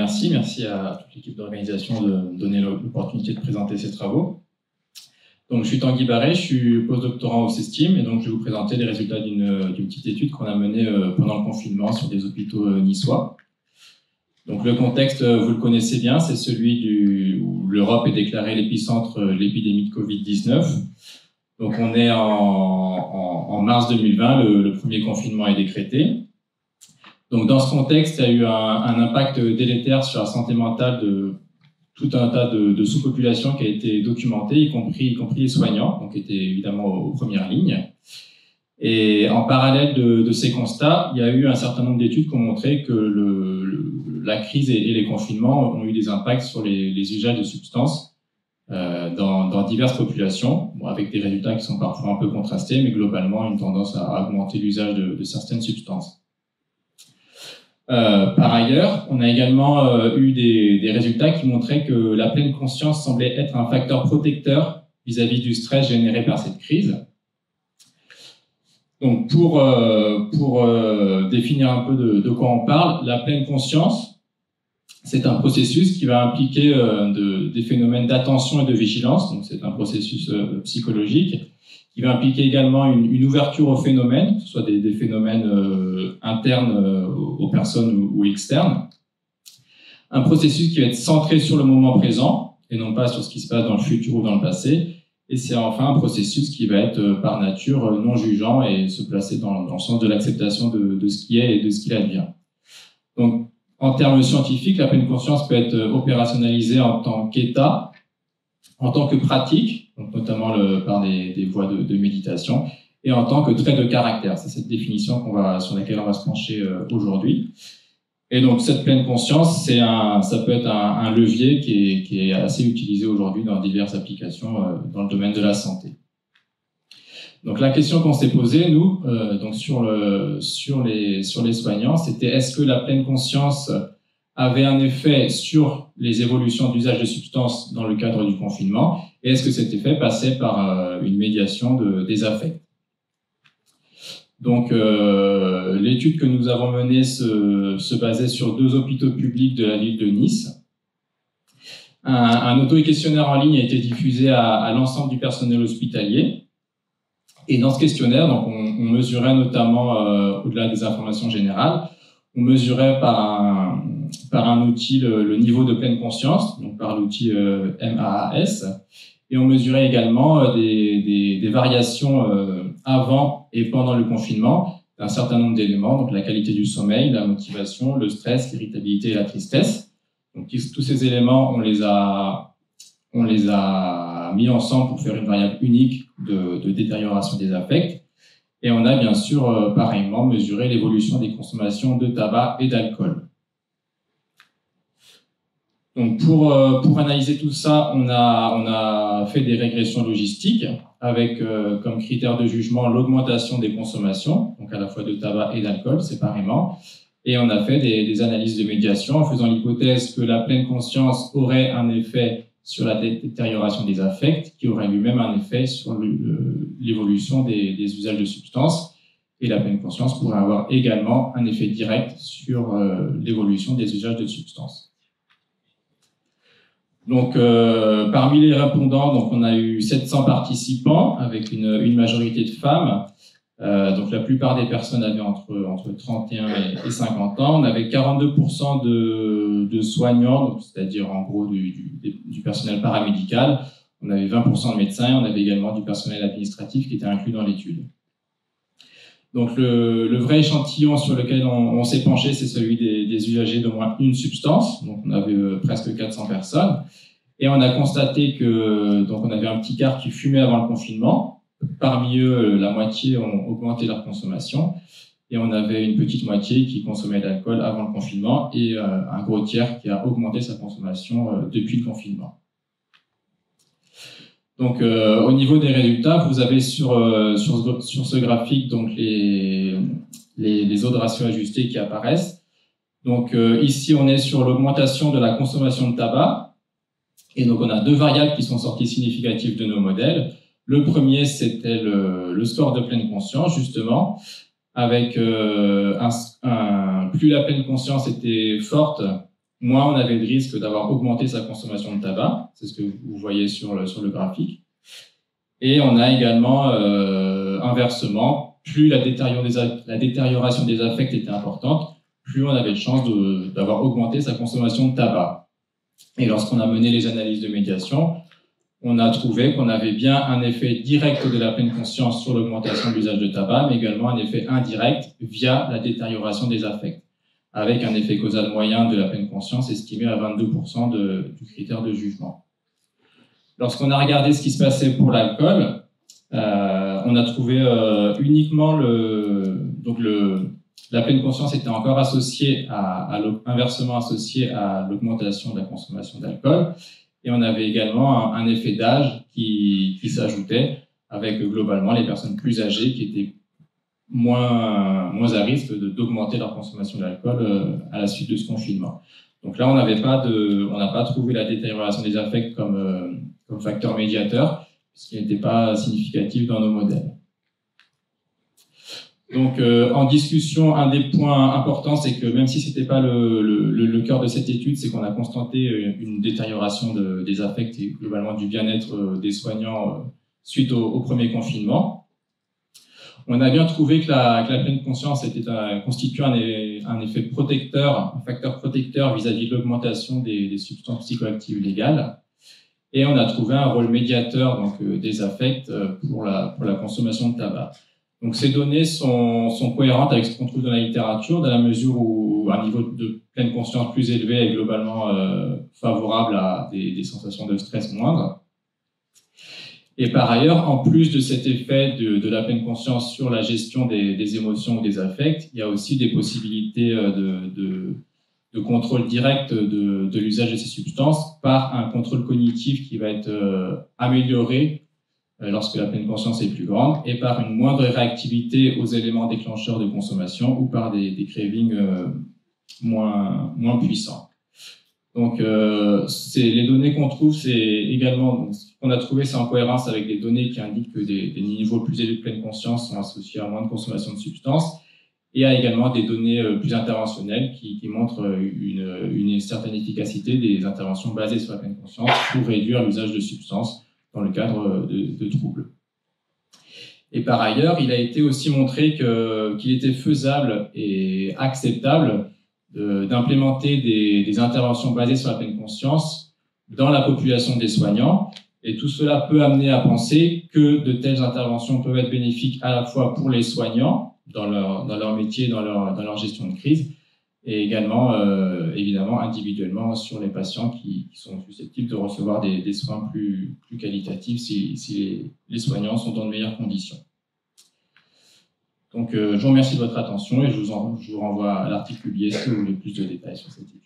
Merci à toute l'équipe d'organisation de me donner l'opportunité de présenter ces travaux. Donc, je suis Tanguy Barret, je suis postdoctorant au CESTIM et donc je vais vous présenter les résultats d'une petite étude qu'on a menée pendant le confinement sur des hôpitaux niçois. Donc, le contexte, vous le connaissez bien, c'est celui où l'Europe est déclarée l'épicentre de l'épidémie de Covid-19. Donc, on est en mars 2020, le premier confinement est décrété. Donc, dans ce contexte, il y a eu un impact délétère sur la santé mentale de tout un tas de sous-populations qui a été documenté, y compris les soignants, donc qui étaient évidemment aux premières lignes. Et en parallèle de ces constats, il y a eu un certain nombre d'études qui ont montré que la crise et les confinements ont eu des impacts sur les usages de substances dans diverses populations, avec des résultats qui sont parfois un peu contrastés, mais globalement une tendance à augmenter l'usage de certaines substances. Par ailleurs, on a également eu des résultats qui montraient que la pleine conscience semblait être un facteur protecteur vis-à-vis du stress généré par cette crise. Donc, pour définir un peu de quoi on parle, la pleine conscience, c'est un processus qui va impliquer des phénomènes d'attention et de vigilance, donc c'est un processus psychologique, qui va impliquer également une ouverture aux phénomènes, que ce soit des phénomènes internes aux personnes ou externes. Un processus qui va être centré sur le moment présent et non pas sur ce qui se passe dans le futur ou dans le passé. Et c'est enfin un processus qui va être par nature non jugeant et se placer dans le sens de l'acceptation de ce qui est et de ce qui advient. Donc, en termes scientifiques, la pleine conscience peut être opérationnalisée en tant qu'état, en tant que pratique, donc notamment par des voies de méditation, et en tant que trait de caractère. C'est cette définition sur laquelle on va se pencher aujourd'hui. Et donc cette pleine conscience, ça peut être un levier qui est assez utilisé aujourd'hui dans diverses applications dans le domaine de la santé. Donc la question qu'on s'est posée, nous, donc sur les soignants, c'était est-ce que la pleine conscience avait un effet sur les évolutions d'usage de substances dans le cadre du confinement, et est-ce que cet effet passait par une médiation des affects. Donc, l'étude que nous avons menée se basait sur 2 hôpitaux publics de la ville de Nice. Un auto-questionnaire en ligne a été diffusé à l'ensemble du personnel hospitalier, et dans ce questionnaire, donc, on mesurait notamment, au-delà des informations générales, on mesurait par un outil le niveau de pleine conscience, donc par l'outil MAAS, et on mesurait également des variations avant et pendant le confinement d'un certain nombre d'éléments, donc la qualité du sommeil, la motivation, le stress, l'irritabilité et la tristesse. Donc tous ces éléments, on les a mis ensemble pour faire une variable unique de détérioration des affects. Et on a bien sûr pareillement mesuré l'évolution des consommations de tabac et d'alcool. Donc pour analyser tout ça, on a fait des régressions logistiques avec comme critère de jugement l'augmentation des consommations, donc à la fois de tabac et d'alcool séparément. Et on a fait des analyses de médiation en faisant l'hypothèse que la pleine conscience aurait un effet sur la détérioration des affects, qui aurait lui-même un effet sur l'évolution des usages de substances. Et la pleine conscience pourrait avoir également un effet direct sur l'évolution des usages de substances. Donc, parmi les répondants, donc on a eu 700 participants avec une majorité de femmes. Donc, la plupart des personnes avaient entre 31 et 50 ans. On avait 42% de soignants, c'est-à-dire en gros du personnel paramédical. On avait 20% de médecins. On avait également du personnel administratif qui était inclus dans l'étude. Donc, le vrai échantillon sur lequel on s'est penché, c'est celui des usagers d'au moins une substance. Donc, on avait presque 400 personnes. Et on a constaté donc on avait un petit quart qui fumait avant le confinement. Parmi eux, la moitié ont augmenté leur consommation. Et on avait une petite moitié qui consommait de l'alcool avant le confinement et un gros tiers qui a augmenté sa consommation depuis le confinement. Donc, au niveau des résultats, vous avez sur ce graphique donc les autres ratios ajustés qui apparaissent. Donc, ici, on est sur l'augmentation de la consommation de tabac. Et donc, on a 2 variables qui sont sorties significatives de nos modèles. Le premier, c'était le score de pleine conscience, justement, avec plus la pleine conscience était forte, moins on avait de risque d'avoir augmenté sa consommation de tabac. C'est ce que vous voyez sur le graphique. Et on a également, inversement, plus la détérioration des affects était importante, plus on avait de chances d'avoir augmenté sa consommation de tabac. Et lorsqu'on a mené les analyses de médiation, on a trouvé qu'on avait bien un effet direct de la pleine conscience sur l'augmentation de l'usage de tabac, mais également un effet indirect via la détérioration des affects, avec un effet causal moyen de la pleine conscience estimé à 22% du critère de jugement. Lorsqu'on a regardé ce qui se passait pour l'alcool, on a trouvé uniquement la pleine conscience était encore associée inversement associée à l'augmentation de la consommation d'alcool. Et on avait également un effet d'âge qui s'ajoutait, avec globalement les personnes plus âgées qui étaient moins à risque d'augmenter leur consommation d'alcool à la suite de ce confinement. Donc là, on n'a pas trouvé la détérioration des affects comme facteur médiateur, ce qui n'était pas significatif dans nos modèles. Donc, en discussion, un des points importants, c'est que même si ce n'était pas le cœur de cette étude, c'est qu'on a constaté une détérioration des affects et globalement du bien-être des soignants suite au premier confinement. On a bien trouvé que la pleine conscience constituait un effet protecteur, un facteur protecteur vis-à-vis de l'augmentation des substances psychoactives légales. Et on a trouvé un rôle médiateur donc, des affects pour la consommation de tabac. Donc ces données sont cohérentes avec ce qu'on trouve dans la littérature, dans la mesure où un niveau de pleine conscience plus élevé est globalement favorable à des sensations de stress moindres. Et par ailleurs, en plus de cet effet de la pleine conscience sur la gestion des émotions ou des affects, il y a aussi des possibilités de contrôle direct de l'usage de ces substances par un contrôle cognitif qui va être amélioré lorsque la pleine conscience est plus grande, et par une moindre réactivité aux éléments déclencheurs de consommation ou par des cravings moins puissants. Donc, les données qu'on trouve, c'est également, ce qu'on a trouvé, c'est en cohérence avec des données qui indiquent que des niveaux plus élevés de pleine conscience sont associés à moins de consommation de substances, et à également des données plus interventionnelles qui montrent une certaine efficacité des interventions basées sur la pleine conscience pour réduire l'usage de substances dans le cadre de troubles. Et par ailleurs, il a été aussi montré qu'il était faisable et acceptable d'implémenter des interventions basées sur la pleine conscience dans la population des soignants. Et tout cela peut amener à penser que de telles interventions peuvent être bénéfiques à la fois pour les soignants, dans leur métier, dans leur gestion de crise, et également, évidemment, individuellement sur les patients qui sont susceptibles de recevoir des soins plus qualitatifs si les soignants sont dans de meilleures conditions. Donc, je vous remercie de votre attention et je vous renvoie à l'article publié si vous voulez plus de détails sur cette étude.